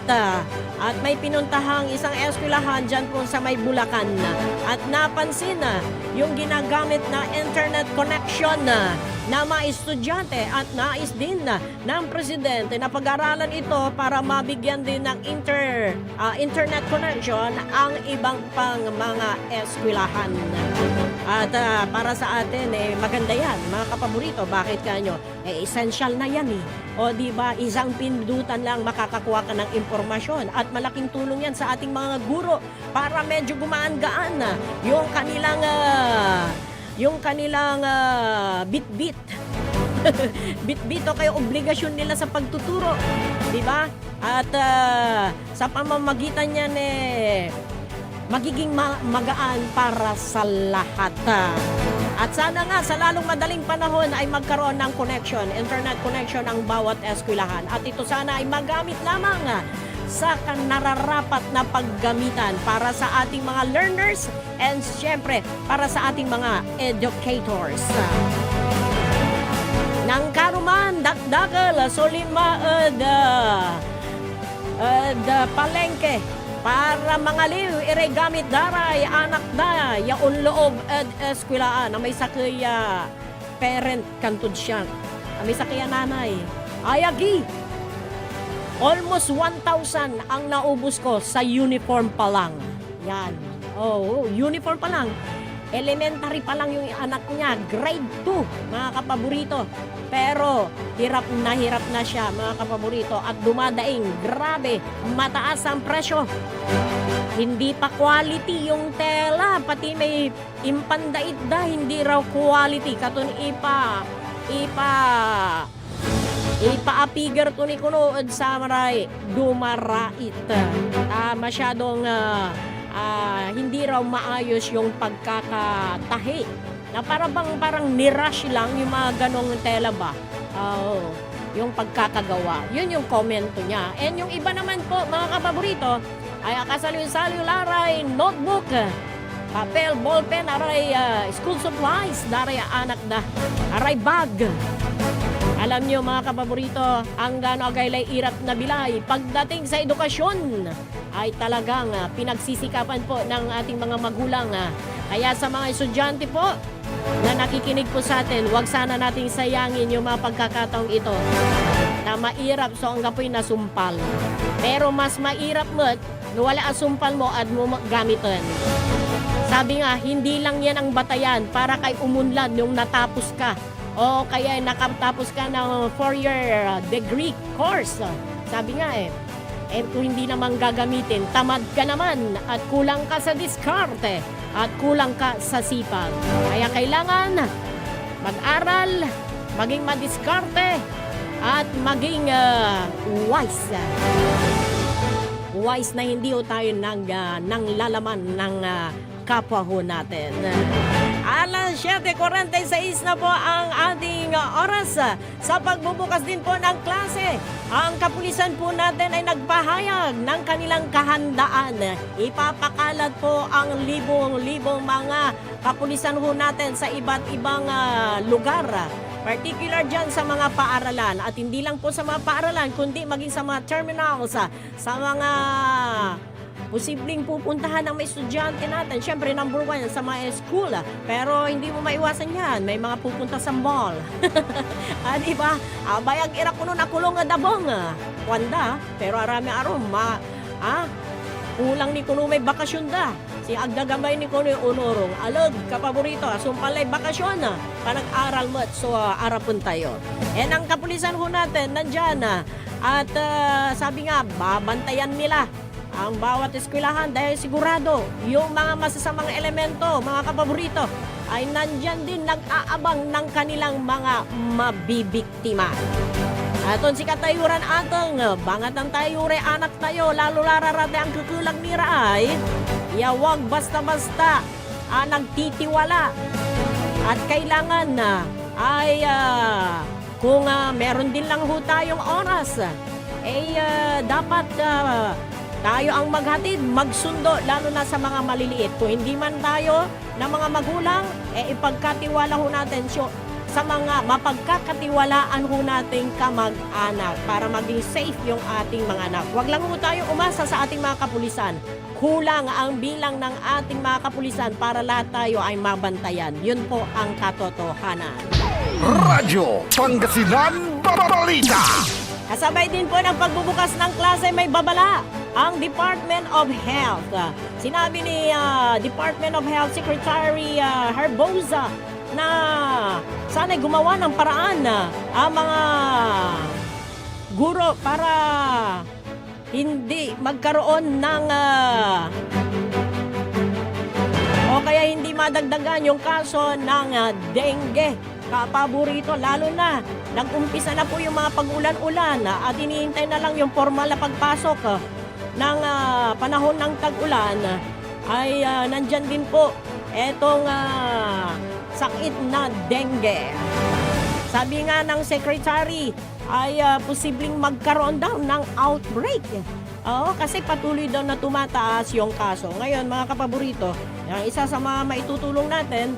at may pinuntahang isang eskwelahan dyan po sa may Bulacan. At napansin yung ginagamit na internet connection na mga estudyante at nais din ng presidente na pag-aralan ito para mabigyan din ng internet connection ang ibang pang mga eskwelahan. At para sa atin, maganda yan, mga kapaborito. Bakit kanyo? Essential na yan O diba, isang pindutan lang makakakuha ka ng impormasyon. At malaking tulong yan sa ating mga guro para medyo gumaan-gaan yung kanilang bit-bit. Bit-bit o kaya obligasyon nila sa pagtuturo. Diba? At sa pamamagitan niyan magiging magaan para sa lahat. At sana nga sa lalong madaling panahon ay magkaroon ng connection, internet connection ang bawat eskwelahan. At ito sana ay magamit lamang sa nararapat na paggamitan para sa ating mga learners and syempre para sa ating mga educators. Nang karuman, dakdakal, sulimaad, palengke, para mangaliw, iregamit daray, anak da, yaon loob ed eskwelaan, na may sakaya parent kantud siya, na may sakaya nanay, ayagi, almost 1,000 ang naubos ko sa uniform pa lang. Yan. Oh, uniform pa lang. Elementary pa lang yung anak niya, grade 2, mga kapaborito. Pero hirap na siya, mga kapaborito, at dumadaing, grabe, mataas ang presyo. Hindi pa quality yung tela, pati may impandaidda, hindi raw quality. Katun ipaapigar to ni kunood sa maray, dumarait. Masyadong hindi raw maayos yung pagkakatahi. Na parang nirush lang yung mga ganong tela ba? Yung pagkakagawa. Yun yung komento niya. And yung iba naman po, mga kapaborito, ay akasalyo-salyo laray, notebook, papel, ballpen, aray school supplies, daray anak da, aray bag. Alam nyo mga kapaborito, ang gano'ng agaylay irap na bilay pagdating sa edukasyon ay talagang pinagsisikapan po ng ating mga magulang. Kaya sa mga estudyante po na nakikinig po sa atin, huwag sana nating sayangin yung mga pagkakataong ito na mairap so ang kapoy nasumpal. Pero mas mairap mo, wala asumpal mo at mo gamitin. Sabi nga, hindi lang yan ang batayan para kay umunlad yung natapos ka o kaya nakatapos ka ng 4-year degree course. Sabi nga kung hindi naman gagamitin, tamad ka naman at kulang ka sa diskarte at kulang ka sa sipag. Kaya kailangan mag-aral, maging madiskarte at maging wise. Wise na hindi tayo nang lalaman ng kapwa ho natin. Alas 7:46 na po ang ating oras sa pagbubukas din po ng klase. Ang kapulisan po natin ay nagpahayag ng kanilang kahandaan. Ipapakalat po ang libong-libong mga kapulisan ho natin sa iba't ibang lugar. Particular dyan sa mga paaralan. At hindi lang po sa mga paaralan, kundi maging sa mga terminals, sa mga posibleng pupuntahan ng mga estudyante natin. Siyempre, number 1 sa mga school. Pero hindi mo maiwasan yan. May mga pupunta sa mall. Diba? Bayag irak ko nun akulong nga dabong. Wanda, pero arami arom. Kulang ni kuno may bakasyon da. Si agdagamay ni kuno yung unorong. Alag, kapaborito, sumpalay bakasyon. Panag-aral mo. So, arapon tayo. And ang kapulisan ho natin, nandyan. At sabi nga, babantayan nila ang bawat eskwelahan dahil sigurado yung mga masasamang elemento, mga kapaborito, ay nandyan din nag-aabang ng kanilang mga mabibiktima. Aton si katayuran atong bangat ang tayure anak tayo lalo lararate ang kukulang nira ay yawag basta-basta nagtitiwala at kailangan ay kung meron din lang ho tayong oras dapat tayo ang maghatid, magsundo, lalo na sa mga maliliit. Kung hindi man tayo na mga magulang, ipagkatiwala ho natin sa mga mapagkakatiwalaan ho nating kamag-anak para maging safe yung ating mga anak. Huwag lang ho tayo umasa sa ating mga kapulisan. Kulang ang bilang ng ating mga kapulisan para lahat tayo ay mabantayan. Yun po ang katotohanan. Radyo Pangasinan Balita. Kasabay din po ng pagbubukas ng klase may babala ang Department of Health. Sinabi ni Department of Health Secretary Herbosa na sana'y gumawa ng paraan ang mga guro para hindi magkaroon ng o kaya hindi madagdagan yung kaso ng dengue. Kapaborito, lalo na nag-umpisa na po yung mga pag-ulan-ulan at hinihintay na lang yung formal na pagpasok ng panahon ng tag-ulan. ay nandyan din po etong sakit na dengue. Sabi nga ng secretary ay posibleng magkaroon daw ng outbreak. Oo, kasi patuloy daw na tumataas yung kaso. Ngayon, mga kapaborito, ang isa sa mga maitutulong natin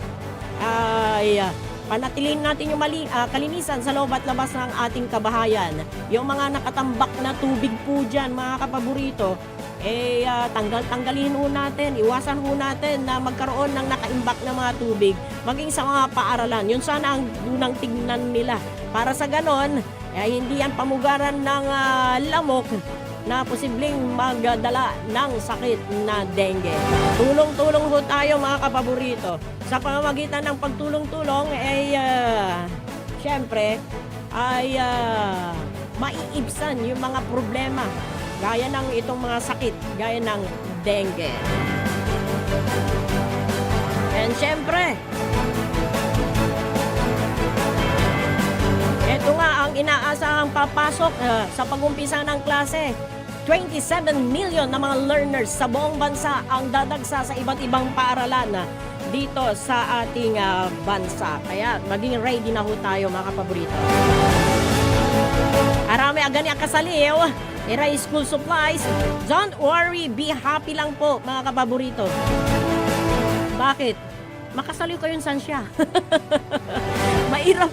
ay panatilin natin yung kalinisan sa loob at labas ng ating kabahayan. Yung mga nakatambak na tubig po dyan, mga kapaborito, tanggalin ho natin, iwasan ho natin na magkaroon ng nakaimbak na mga tubig, maging sa mga paaralan. Yun sana ang unang tignan nila. Para sa ganon, hindi yan pamugaran ng lamok na posibleng magdala ng sakit na dengue. Tulong-tulong ho tayo, mga kapaborito. Sa pamamagitan ng pagtulong-tulong, syempre, ay maiibsan yung mga problema gaya ng itong mga sakit, gaya ng dengue. And syempre, ito nga ang inaasahang papasok sa pag-umpisa ng klase. 27 million na mga learners sa buong bansa ang dadagsa sa iba't ibang paaralan dito sa ating bansa. Kaya maging ready na ho tayo, mga kapaborito. Arami agani ang kasaliw. Era school supplies. Don't worry, be happy lang po, mga kapaborito. Bakit? Makasaliw kayo saan siya. Mahirap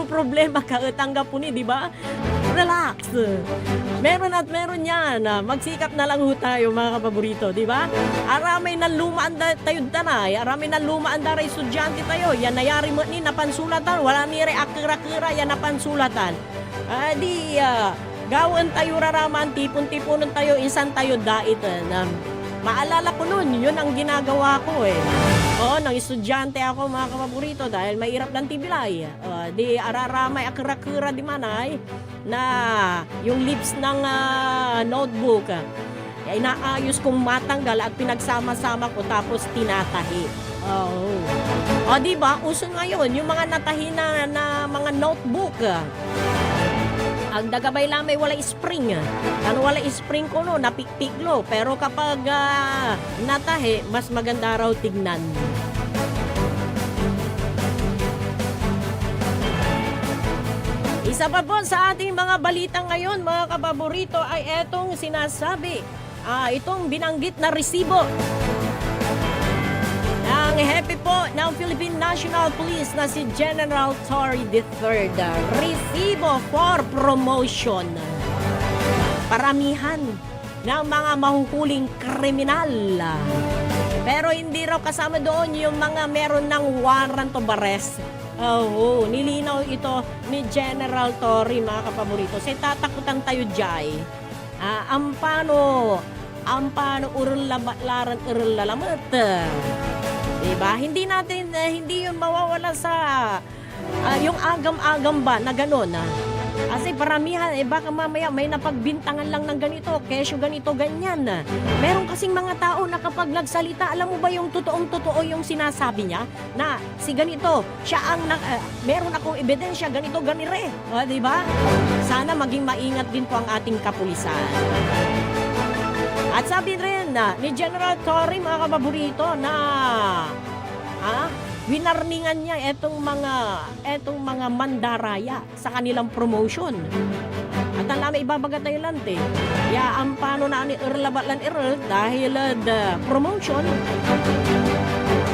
problema ka, tanggap po ni, di ba? Relax. Meron at meron yan. Magsikap na lang ho tayo, mga kapaborito, di ba? Aramay na lumaan tayo danay. Aramay na lumaan da ray estudyante tayo. Yan nayari mo ni napansulatan. Wala ni ray akira-kira yan napansulatan. Gawan tayo raraman, tipon-tiponon tayo, insan tayo dait. Maalala ko nun, yun ang ginagawa ko eh. Oo, nang estudyante ako, mga kapaborito, dahil mahirap lang tibilay. Di araramay akira-kira di manay na yung lips ng notebook. Inaayos kong matanggal at pinagsama-sama ko tapos tinatahi. O di ba, uso ngayon yung mga natahi na mga notebook. Ang dagabay lamay wala spring. Ano wala spring ko no, napikpiklo. Pero kapag natahi, mas maganda raw tignan. Isa pa po sa ating mga balita ngayon, mga kapaborito, ay etong sinasabi. Itong binanggit na resibo. Ang hepe po ng Philippine National Police na si General Torre III. Resibo for promotion. Paramihan ng mga mahuhuling kriminal. Pero hindi raw kasama doon yung mga meron ng warrant of arrest. Nilinaw ito ni General Torre, mga kapaborito. Sa tatakutan tayo jay. Ampano urularan urulalamat. Diba? Hindi yun mawawala sa yung agam-agam ba na gano'n. Kasi paramihan, baka mamaya may napagbintangan lang ng ganito, kesyo ganito, ganyan. Meron kasing mga tao na kapag nagsalita, alam mo ba yung totoong-totoo yung sinasabi niya? Na si ganito, siya ang, meron akong ebidensya, ganito, ganire. Diba? Sana maging maingat din po ang ating kapulisan. At sabi rin ni General Torre, mga kapaborito, na winarningan niya etong mga mandaraya sa kanilang promotion. At ang lama ibabagat tayo lang ang paano na ni Erlabatlan dahil promotion,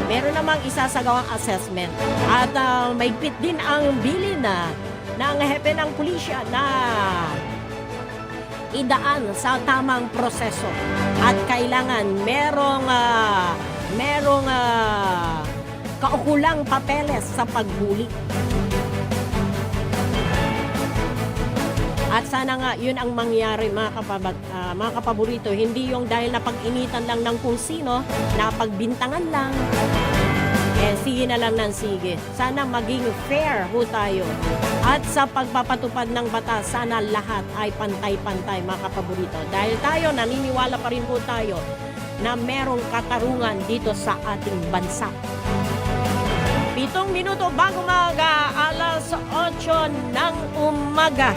meron namang isasagawang assessment. At may pit din ang bilin ng hepe ng pulisya na idaan sa tamang proseso at kailangan merong kaukulang papeles sa paghuli. At sana nga yun ang mangyari, mga kapaborito, hindi yung dahil napag-initan lang ng kung sino, napagbintangan lang. Sige na lang ng sige. Sana maging fair ho tayo. At sa pagpapatupad ng batas, sana lahat ay pantay-pantay, mga kapaborito. Dahil tayo, naniniwala pa rin po tayo na merong katarungan dito sa ating bansa. 7 minuto bago alas 8 ng umaga.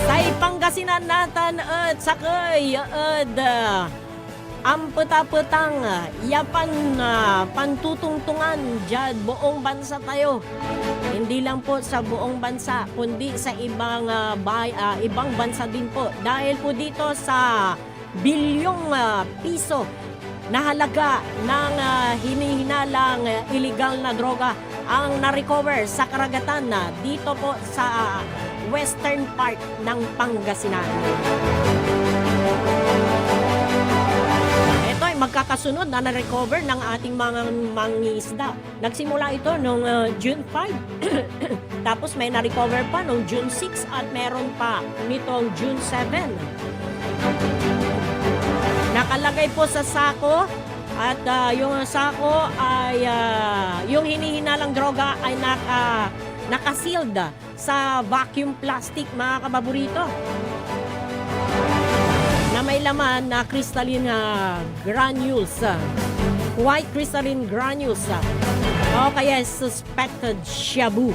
Sa Pangasinan Natan at sakay at ang puta-putang yapan pantutungtungan dyan buong bansa tayo. Hindi lang po sa buong bansa, kundi sa ibang bansa din po. Dahil po dito sa bilyong piso na halaga ng hinihinalang illegal na droga ang na-recover sa karagatan na dito po sa western part ng Pangasinan. Ito ay magkakasunod na na-recover ng ating mga mangingisda. Nagsimula ito noong June 5. Tapos may na-recover pa noong June 6 at meron pa nitong June 7. Nakalagay po sa sako at yung sako ay yung hinihinalang droga ay nakasealed sa vacuum plastic, mga kababurito, na may laman na crystalline granules, white crystalline granules o kaya suspected shabu.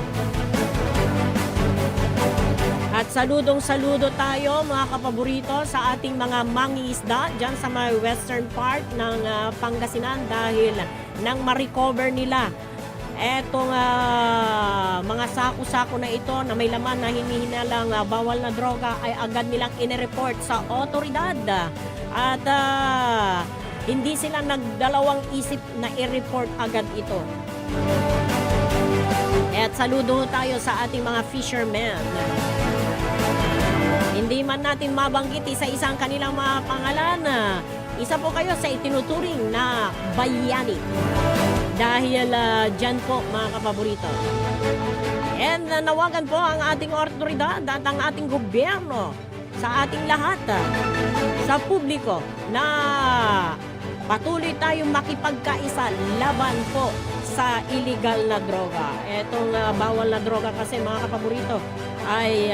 At saludong-saludo tayo, mga kapaborito, sa ating mga mangingisda dyan sa may western part ng Pangasinan dahil nang ma-recover nila etong mga sako-sako na ito na may laman na hinihinalang bawal na droga ay agad nilang inireport sa otoridad. At hindi sila nagdalawang isip na i-report agad ito. At saludo tayo sa ating mga fishermen. Hindi man natin mabanggit isa-isang kanilang mga pangalan. Isa po kayo sa itinuturing na bayani. Dahil dyan po, mga kapaborito. And nawagan po ang ating otoridad at ang ating gobyerno sa ating lahat, sa publiko, na patuloy tayong makipagkaisa laban po sa illegal na droga. Etong bawal na droga kasi, mga kapaborito, ay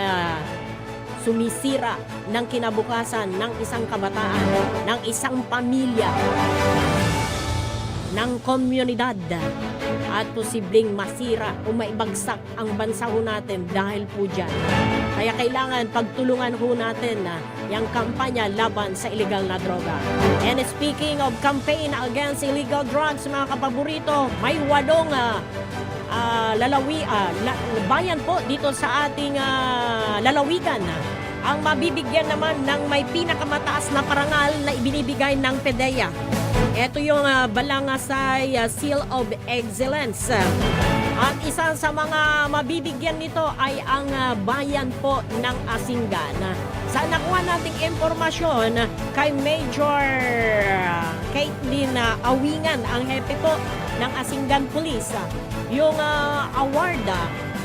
sumisira ng kinabukasan ng isang kabataan, ng isang pamilya, ng komunidad, at posibleng masira o maibagsak ang bansa ho natin dahil po dyan. Kaya kailangan pagtulungan ho natin yung kampanya laban sa illegal na droga. And speaking of campaign against illegal drugs, mga kapaborito, may 8 bayan po dito sa ating lalawigan ang mabibigyan naman ng may pinakamataas na parangal na ibinibigay ng PDEA. Ito yung Balangasay Seal of Excellence. At isa sa mga mabibigyan nito ay ang bayan po ng Asingan. Sa nakuha nating impormasyon kay Major Caitlin Awingan, ang hepe po ng Asingan Police, yung award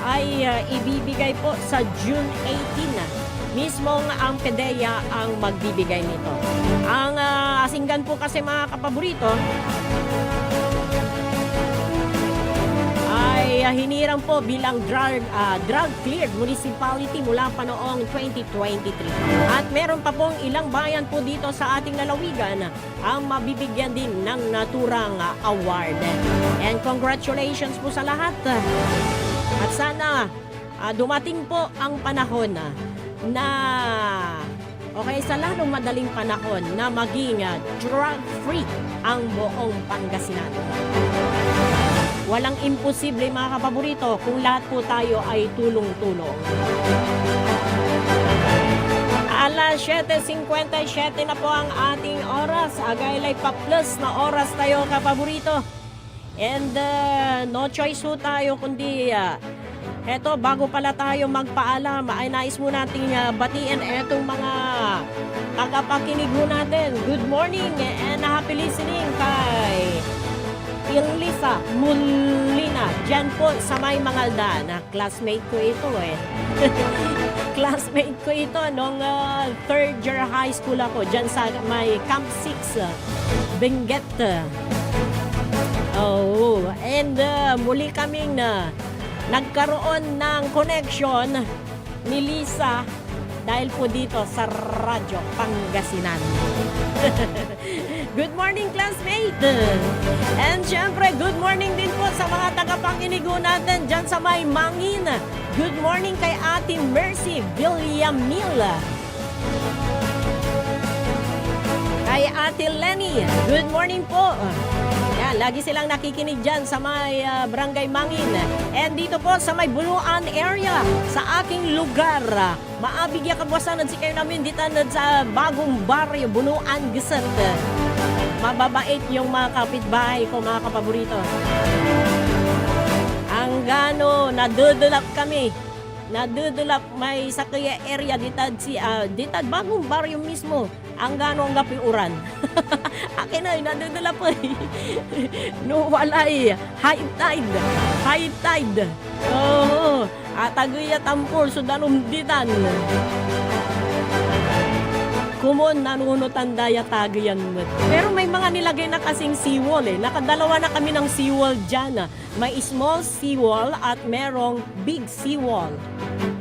ay ibibigay po sa June 18. Mismong ang PDEA ang magbibigay nito. Ang Asingan po kasi, mga kapaborito, ay hiniram po bilang drug-cleared municipality mula pa noong 2023. At meron pa pong ilang bayan po dito sa ating lalawigan ang mabibigyan din ng naturang award. And congratulations po sa lahat. At sana dumating po ang panahon sa lalong madaling panahon na maging drug-free ang buong Pangasinan. Walang imposible, mga kapaborito, kung lahat po tayo ay tulong-tulong. Alas 7:57 na po ang ating oras. Agaylay pa plus na oras tayo, kapaborito. And no choice po tayo kundi eto, bago pala tayo magpaalam, ay nais mo nating batiin etong mga tagapakinig mo natin. Good morning and happy listening kay Lisa Mulina, dyan po sa May Mangalda, na classmate ko ito classmate ko ito nung third year high school ako, dyan sa may Camp 6, Benguet. And muli kaming nagkaroon ng connection ni Lisa dahil po dito sa Radyo Pangasinan. Good morning, classmate! And syempre, good morning din po sa mga tagapakinig natin dyan sa may Mangin. Good morning kay Ate Mercy Villamil. Kay Ate Lenny, good morning po. Yan, lagi silang nakikinig dyan sa may Barangay Mangin. And dito po sa may Bunuan area, sa aking lugar. Maabigya kabwasan si kayo namin dito sa bagong baryo, Bunuan Gisert. Mababait yung mga kapitbahay ko, mga kapaborito. Ang gano, nadudulap kami. Nadudulap may sa kaya area dito bagong baryo mismo. Ang gano ang gapiuran. Akin ay nadudulap po. No walay. High tide. High tide. Oo. At aguyat ampul sudanum ditan. Kumon nanunutan daya tagayan mo. Pero may mga nilagay na kasing seawall eh. Nakadalawa na kami ng seawall dyan. May small seawall at merong big seawall.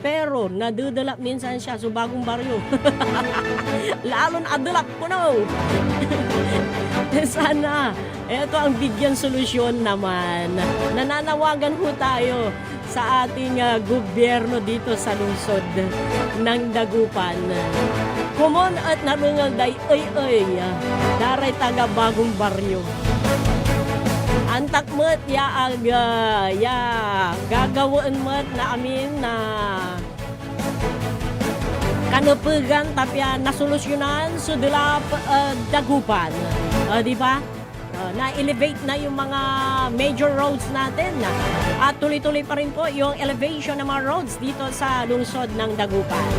Pero nadudulap minsan siya sa bagong baryo. Lalo na adulap ko na. Sana, ito ang bigyan solusyon naman. Nananawagan ho tayo sa ating gobyerno dito sa lungsod ng Dagupan. Kumon at narungal day daray taga bagong baryo. Antak mo't gagawin mo't na amin na kanupugan tapya nasolusyonan so dulap Dagupan. Di ba? Na-elevate na yung mga major roads natin. At tuloy-tuloy pa rin po yung elevation ng mga roads dito sa lungsod ng Dagupan.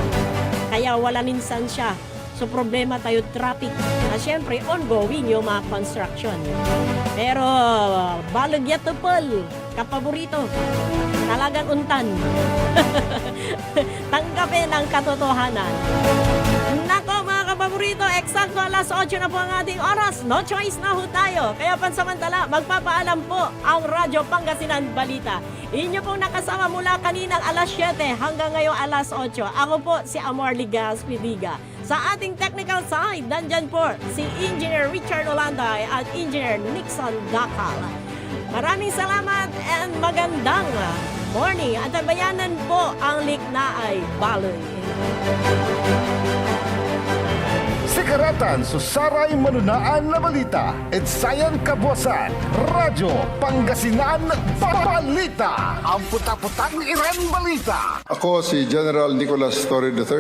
Kaya wala minsan siya. So problema tayo traffic. At syempre ongoing yung mga construction. Pero balagyatupol, kapaborito, talagang untan. Tanggapin ang katotohanan. Nako mga kapaborito, eksakto alas 8 na po ang ating oras. No choice na ho tayo. Kaya pansamantala, magpapaalam po ang Radyo Pangasinan Balita. Inyo pong nakasama mula kaninang alas 7 hanggang ngayong alas 8. Ako po si Amor Ligas Pidiga. Sa ating technical side, nandyan po si Engineer Richard Olanday at Engineer Nixon Dakal. Maraming salamat and magandang morning. At bayanan po ang Liknaay Baloy. Sikaratan susaray manunaan na balita. Edsayan Kabwasan, Radyo Pangasinan Balita. Ang puta-putang Iran Balita. Ako si General Nicolas Torre III.